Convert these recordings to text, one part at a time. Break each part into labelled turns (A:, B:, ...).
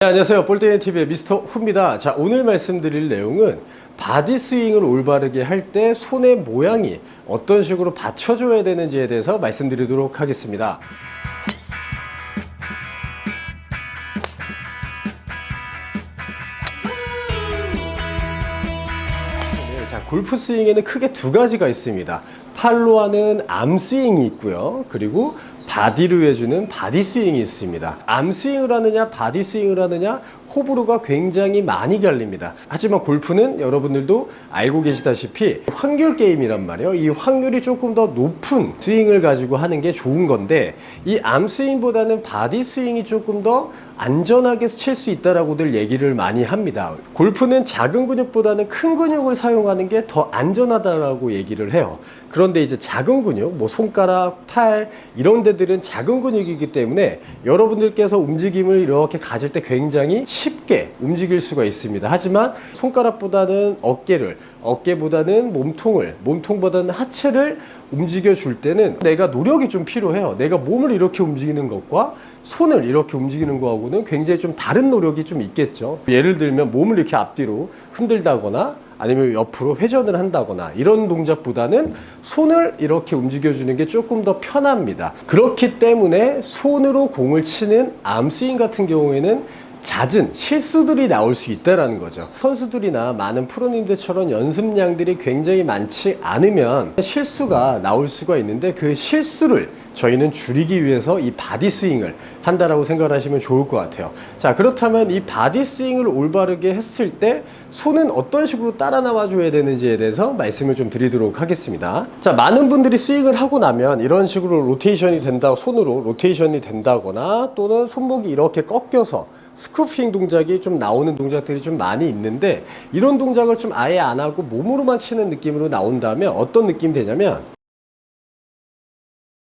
A: 네, 안녕하세요. 볼테인TV의 미스터 후입니다. 자, 오늘 말씀드릴 내용은 바디 스윙을 올바르게 할 때 손의 모양이 어떤 식으로 받쳐줘야 되는지에 대해서 말씀드리도록 하겠습니다. 네, 자, 골프 스윙에는 크게 두 가지가 있습니다. 팔로 하는 암 스윙이 있고요. 그리고 바디로 해주는 바디 스윙이 있습니다. 암 스윙을 하느냐 바디 스윙을 하느냐 호불호가 굉장히 많이 갈립니다. 하지만 골프는 여러분들도 알고 계시다시피 확률 게임이란 말이에요. 이 확률이 조금 더 높은 스윙을 가지고 하는 게 좋은 건데, 이 암 스윙보다는 바디 스윙이 조금 더 안전하게 칠 수 있다라고들 얘기를 많이 합니다. 골프는 작은 근육보다는 큰 근육을 사용하는 게 더 안전하다라고 얘기를 해요. 그런데 이제 작은 근육, 뭐 손가락, 팔 이런 데들은 작은 근육이기 때문에 여러분들께서 움직임을 이렇게 가질 때 굉장히 쉽게 움직일 수가 있습니다. 하지만 손가락보다는 어깨보다는 몸통보다는 하체를 움직여 줄 때는 내가 노력이 좀 필요해요. 내가 몸을 이렇게 움직이는 것과 손을 이렇게 움직이는 거하고는 굉장히 좀 다른 노력이 좀 있겠죠. 예를 들면 몸을 이렇게 앞뒤로 흔들다거나 아니면 옆으로 회전을 한다거나 이런 동작보다는 손을 이렇게 움직여 주는 게 조금 더 편합니다. 그렇기 때문에 손으로 공을 치는 암스윙 같은 경우에는 잦은 실수들이 나올 수 있다는 거죠. 선수들이나 많은 프로님들처럼 연습량들이 굉장히 많지 않으면 실수가 나올 수가 있는데, 그 실수를 저희는 줄이기 위해서 이 바디 스윙을 한다라고 생각을 하시면 좋을 것 같아요. 자, 그렇다면 이 바디 스윙을 올바르게 했을 때 손은 어떤 식으로 따라 나와 줘야 되는지에 대해서 말씀을 좀 드리도록 하겠습니다. 자, 많은 분들이 스윙을 하고 나면 이런 식으로 로테이션이 된다, 손으로 로테이션이 된다거나 또는 손목이 이렇게 꺾여서 스쿠핑 동작이 좀 나오는 동작들이 좀 많이 있는데, 이런 동작을 좀 아예 안 하고 몸으로만 치는 느낌으로 나온다면 어떤 느낌이 되냐면,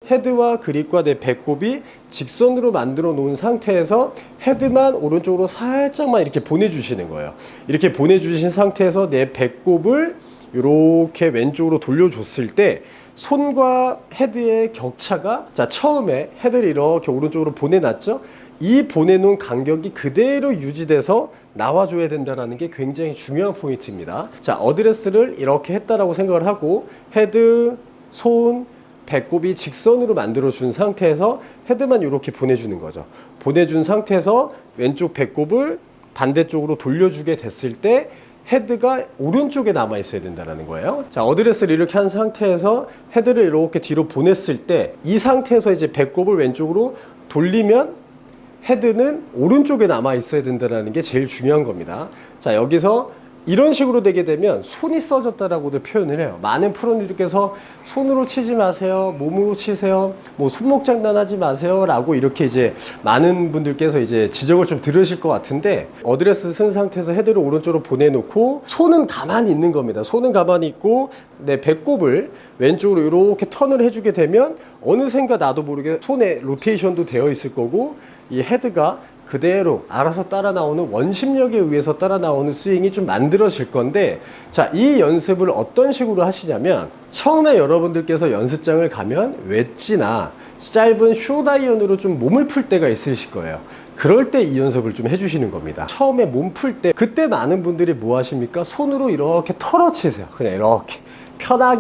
A: 헤드와 그립과 내 배꼽이 직선으로 만들어 놓은 상태에서 헤드만 오른쪽으로 살짝만 이렇게 보내주시는 거예요. 이렇게 보내주신 상태에서 내 배꼽을 이렇게 왼쪽으로 돌려줬을 때 손과 헤드의 격차가, 자, 처음에 헤드를 이렇게 오른쪽으로 보내놨죠. 이 보내놓은 간격이 그대로 유지돼서 나와줘야 된다는 게 굉장히 중요한 포인트입니다. 자, 어드레스를 이렇게 했다라고 생각을 하고 헤드, 손, 배꼽이 직선으로 만들어준 상태에서 헤드만 이렇게 보내주는 거죠. 보내준 상태에서 왼쪽 배꼽을 반대쪽으로 돌려주게 됐을 때 헤드가 오른쪽에 남아 있어야 된다는 거예요. 자, 어드레스를 이렇게 한 상태에서 헤드를 이렇게 뒤로 보냈을 때 이 상태에서 이제 배꼽을 왼쪽으로 돌리면 헤드는 오른쪽에 남아 있어야 된다는 게 제일 중요한 겁니다. 자, 여기서 이런 식으로 되게 되면 손이 써졌다라고도 표현을 해요. 많은 프로님들께서 손으로 치지 마세요, 몸으로 치세요, 뭐 손목 장난하지 마세요 라고 이렇게 이제 많은 분들께서 이제 지적을 좀 들으실 것 같은데, 어드레스 쓴 상태에서 헤드를 오른쪽으로 보내놓고 손은 가만히 있는 겁니다. 손은 가만히 있고 내 배꼽을 왼쪽으로 이렇게 턴을 해주게 되면 어느샌가 나도 모르게 손에 로테이션도 되어 있을 거고, 이 헤드가 그대로 알아서 따라 나오는, 원심력에 의해서 따라 나오는 스윙이 좀 만들어질 건데, 자, 이 연습을 어떤 식으로 하시냐면, 처음에 여러분들께서 연습장을 가면 웨지나 짧은 숏아이언으로 좀 몸을 풀 때가 있으실 거예요. 그럴 때 이 연습을 좀 해주시는 겁니다. 처음에 몸 풀 때, 그때 많은 분들이 뭐 하십니까? 손으로 이렇게 털어치세요. 그냥 이렇게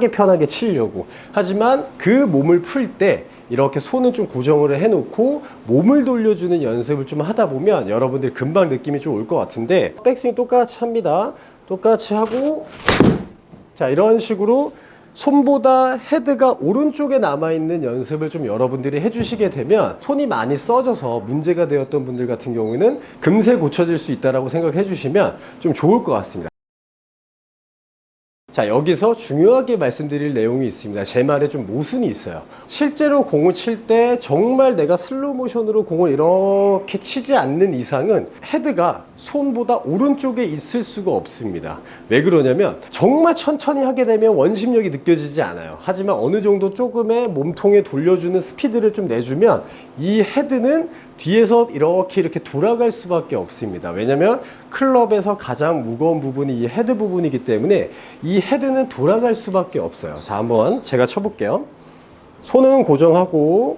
A: 편하게 치려고. 하지만 그 몸을 풀 때 이렇게 손은 좀 고정을 해놓고 몸을 돌려주는 연습을 좀 하다 보면 여러분들 금방 느낌이 좀 올 것 같은데, 백스윙 똑같이 합니다. 똑같이 하고, 자, 이런 식으로 손보다 헤드가 오른쪽에 남아있는 연습을 좀 여러분들이 해주시게 되면 손이 많이 써져서 문제가 되었던 분들 같은 경우에는 금세 고쳐질 수 있다고 생각해 주시면 좀 좋을 것 같습니다. 자, 여기서 중요하게 말씀드릴 내용이 있습니다. 제 말에 좀 모순이 있어요. 실제로 공을 칠 때 정말 내가 슬로우 모션으로 공을 이렇게 치지 않는 이상은 헤드가 손보다 오른쪽에 있을 수가 없습니다. 왜 그러냐면 정말 천천히 하게 되면 원심력이 느껴지지 않아요. 하지만 어느 정도 조금의 몸통에 돌려주는 스피드를 좀 내주면 이 헤드는 뒤에서 이렇게 돌아갈 수밖에 없습니다. 왜냐면 클럽에서 가장 무거운 부분이 이 헤드 부분이기 때문에 이 헤드는 돌아갈 수밖에 없어요. 자, 한번 제가 쳐볼게요. 손은 고정하고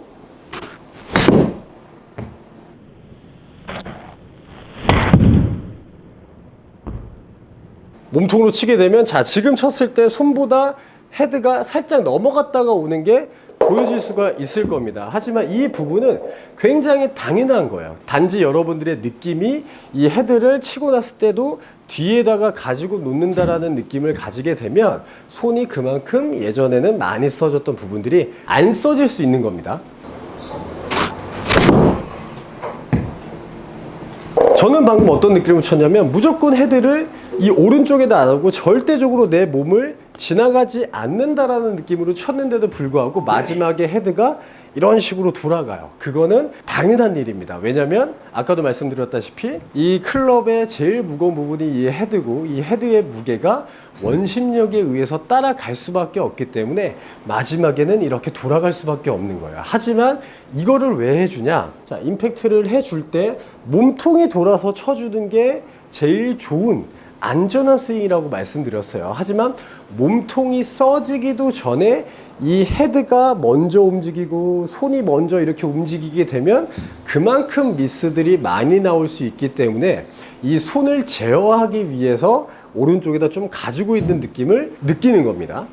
A: 몸통으로 치게 되면, 자, 지금 쳤을 때 손보다 헤드가 살짝 넘어갔다가 오는 게 보여질 수가 있을 겁니다. 하지만 이 부분은 굉장히 당연한 거예요. 단지 여러분들의 느낌이 이 헤드를 치고 났을 때도 뒤에다가 가지고 놓는다라는 느낌을 가지게 되면 손이 그만큼 예전에는 많이 써졌던 부분들이 안 써질 수 있는 겁니다. 저는 방금 어떤 느낌을 쳤냐면, 무조건 헤드를 이 오른쪽에다 안 하고 절대적으로 내 몸을 지나가지 않는다라는 느낌으로 쳤는데도 불구하고 마지막에 헤드가 이런 식으로 돌아가요. 그거는 당연한 일입니다. 왜냐면 아까도 말씀드렸다시피 이 클럽의 제일 무거운 부분이 이 헤드고, 이 헤드의 무게가 원심력에 의해서 따라갈 수밖에 없기 때문에 마지막에는 이렇게 돌아갈 수밖에 없는 거예요. 하지만 이거를 왜 해주냐? 자, 임팩트를 해줄 때 몸통이 돌아서 쳐주는 게 제일 좋은 안전한 스윙이라고 말씀드렸어요. 하지만 몸통이 써지기도 전에 이 헤드가 먼저 움직이고 손이 먼저 이렇게 움직이게 되면 그만큼 미스들이 많이 나올 수 있기 때문에 이 손을 제어하기 위해서 오른쪽에다 좀 가지고 있는 느낌을 느끼는 겁니다.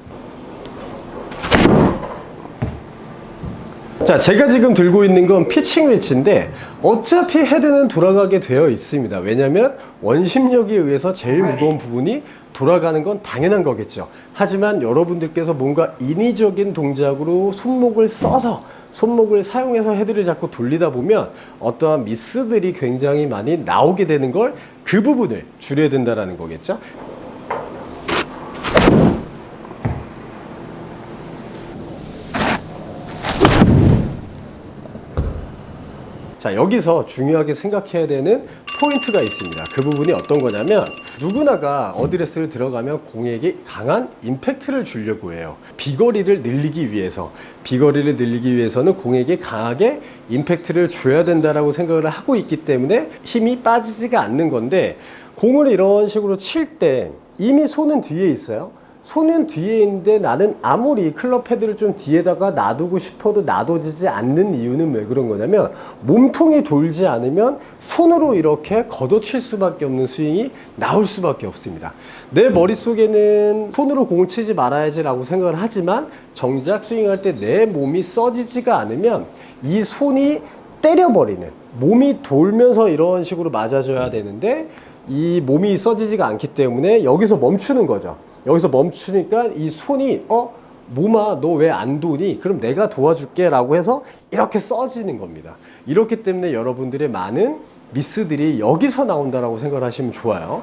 A: 자, 제가 지금 들고 있는 건 피칭 웨지인데 어차피 헤드는 돌아가게 되어 있습니다. 왜냐면 원심력에 의해서 제일 무거운 부분이 돌아가는 건 당연한 거겠죠. 하지만 여러분들께서 뭔가 인위적인 동작으로 손목을 써서 손목을 사용해서 헤드를 자꾸 돌리다 보면 어떠한 미스들이 굉장히 많이 나오게 되는 걸, 그 부분을 줄여야 된다는 거겠죠. 자, 여기서 중요하게 생각해야 되는 포인트가 있습니다. 그 부분이 어떤 거냐면, 누구나가 어드레스를 들어가면 공에게 강한 임팩트를 주려고 해요. 비거리를 늘리기 위해서는 공에게 강하게 임팩트를 줘야 된다라고 생각을 하고 있기 때문에 힘이 빠지지가 않는 건데, 공을 이런 식으로 칠 때 이미 손은 뒤에 있어요. 손은 뒤에 있는데 나는 아무리 클럽 헤드를 좀 뒤에다가 놔두고 싶어도 놔둬지지 않는 이유는 왜 그런 거냐면, 몸통이 돌지 않으면 손으로 이렇게 걷어칠 수밖에 없는 스윙이 나올 수밖에 없습니다. 내 머릿속에는 손으로 공을 치지 말아야지 라고 생각을 하지만 정작 스윙할 때 내 몸이 써지지가 않으면 이 손이 때려버리는, 몸이 돌면서 이런 식으로 맞아줘야 되는데 이 몸이 써지지가 않기 때문에 여기서 멈추는 거죠. 여기서 멈추니까 이 손이 몸아 너 왜 안 도니? 그럼 내가 도와줄게 라고 해서 이렇게 써지는 겁니다. 이렇기 때문에 여러분들의 많은 미스들이 여기서 나온다라고 생각을 하시면 좋아요.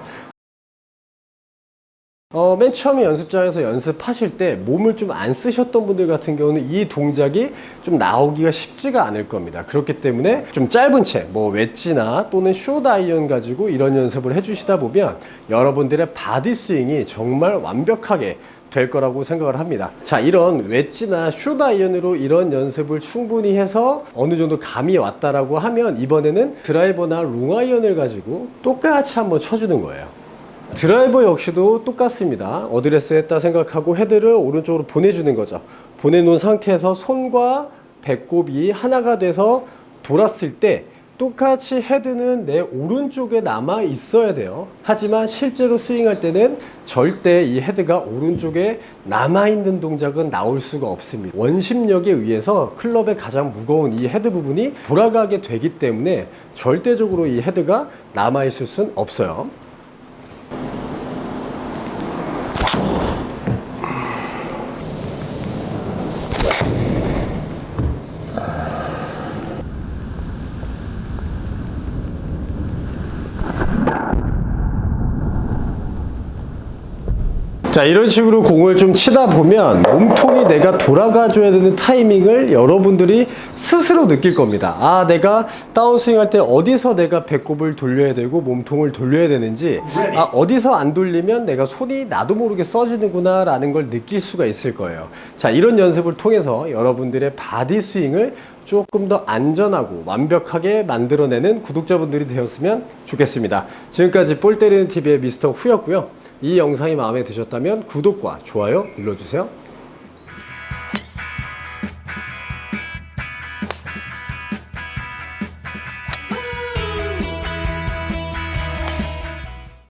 A: 맨 처음에 연습장에서 연습하실 때 몸을 좀 안 쓰셨던 분들 같은 경우는 이 동작이 좀 나오기가 쉽지가 않을 겁니다. 그렇기 때문에 좀 짧은 채, 뭐 웨지나 또는 숏 아이언 가지고 이런 연습을 해주시다 보면 여러분들의 바디 스윙이 정말 완벽하게 될 거라고 생각을 합니다. 자, 이런 웨지나 숏 아이언으로 이런 연습을 충분히 해서 어느 정도 감이 왔다라고 하면 이번에는 드라이버나 롱 아이언을 가지고 똑같이 한번 쳐주는 거예요. 드라이버 역시도 똑같습니다. 어드레스 했다 생각하고 헤드를 오른쪽으로 보내주는 거죠. 보내놓은 상태에서 손과 배꼽이 하나가 돼서 돌았을 때 똑같이 헤드는 내 오른쪽에 남아 있어야 돼요. 하지만 실제로 스윙할 때는 절대 이 헤드가 오른쪽에 남아있는 동작은 나올 수가 없습니다. 원심력에 의해서 클럽의 가장 무거운 이 헤드 부분이 돌아가게 되기 때문에 절대적으로 이 헤드가 남아있을 순 없어요. 자, 이런 식으로 공을 좀 치다 보면 몸통이 내가 돌아가줘야 되는 타이밍을 여러분들이 스스로 느낄 겁니다. 아, 내가 다운스윙 할 때 어디서 내가 배꼽을 돌려야 되고 몸통을 돌려야 되는지, 아, 어디서 안 돌리면 내가 손이 나도 모르게 써지는구나 라는 걸 느낄 수가 있을 거예요. 자, 이런 연습을 통해서 여러분들의 바디 스윙을 조금 더 안전하고 완벽하게 만들어내는 구독자분들이 되었으면 좋겠습니다. 지금까지 볼 때리는 TV의 미스터 후였고요. 이 영상이 마음에 드셨다면 구독과 좋아요 눌러주세요.